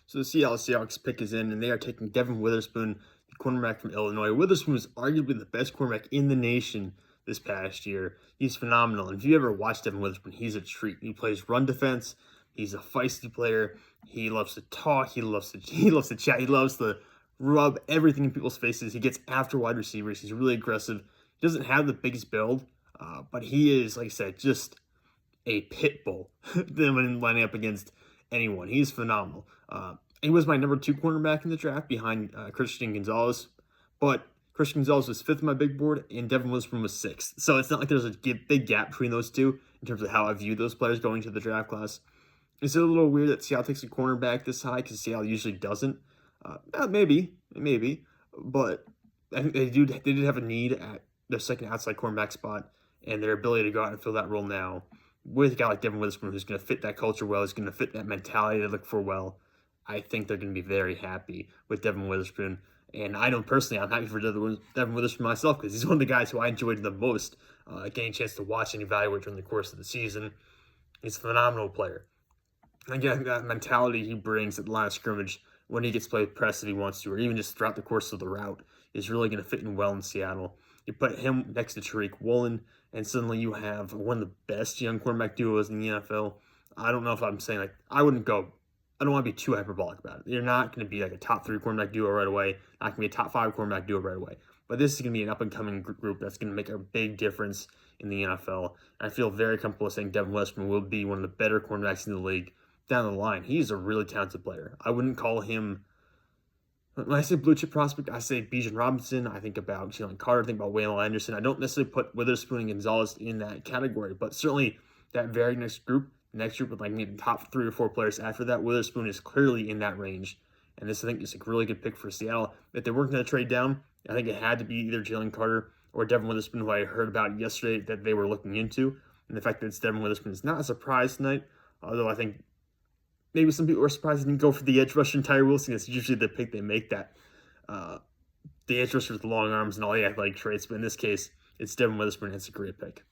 So the Seattle Seahawks pick is in, and they are taking Devon Witherspoon, the cornerback from Illinois. Witherspoon was arguably the best cornerback in the nation this past year. He's phenomenal. And if you ever watch Devon Witherspoon, he's a treat. He plays run defense. He's a feisty player. He loves to talk. He loves to chat. He loves to rub everything in people's faces. He gets after wide receivers. He's really aggressive. He doesn't have the biggest build, but he is, like I said, just a pit bull when lining up against anyone. He's phenomenal. He was my number 2 cornerback in the draft behind Christian Gonzalez, but Christian Gonzalez was 5th on my big board, and Devon Witherspoon was 6th. So it's not like there's a big gap between those two in terms of how I view those players going to the draft class. Is it a little weird that Seattle takes a cornerback this high because Seattle usually doesn't? Maybe, but I think they did have a need at their second outside cornerback spot, and their ability to go out and fill that role now with a guy like Devon Witherspoon, who's going to fit that culture well, who's going to fit that mentality they look for well. I think they're going to be very happy with Devon Witherspoon. And I know personally, I'm happy for Devon Witherspoon myself because he's one of the guys who I enjoyed the most getting a chance to watch and evaluate during the course of the season. He's a phenomenal player. Again, that mentality he brings at the line of scrimmage when he gets played press if he wants to, or even just throughout the course of the route, is really going to fit in well in Seattle. You put him next to Tariq Woolen, and suddenly you have one of the best young quarterback duos in the NFL. I don't know if I'm saying, I don't want to be too hyperbolic about it. You're not going to be like a top 3 cornerback duo right away, not going to be a top 5 cornerback duo right away. But this is going to be an up-and-coming group that's going to make a big difference in the NFL. And I feel very comfortable saying Devon Witherspoon will be one of the better cornerbacks in the league down the line. He's a really talented player. I wouldn't call him, when I say blue chip prospect, I say Bijan Robinson. I think about Jalen Carter. I think about Waylon Anderson. I don't necessarily put Witherspoon and Gonzalez in that category, but certainly that very next group with maybe the top 3 or 4 players after that, Witherspoon is clearly in that range. And this, I think, is a really good pick for Seattle. If they weren't going to trade down, I think it had to be either Jalen Carter or Devon Witherspoon, who I heard about yesterday that they were looking into. And the fact that it's Devon Witherspoon is not a surprise tonight, although I think maybe some people were surprised they didn't go for the edge rusher Tyree Wilson. It's usually the pick they make, that the edge rusher with the long arms and all the athletic traits. But in this case, it's Devon Witherspoon, and it's a great pick.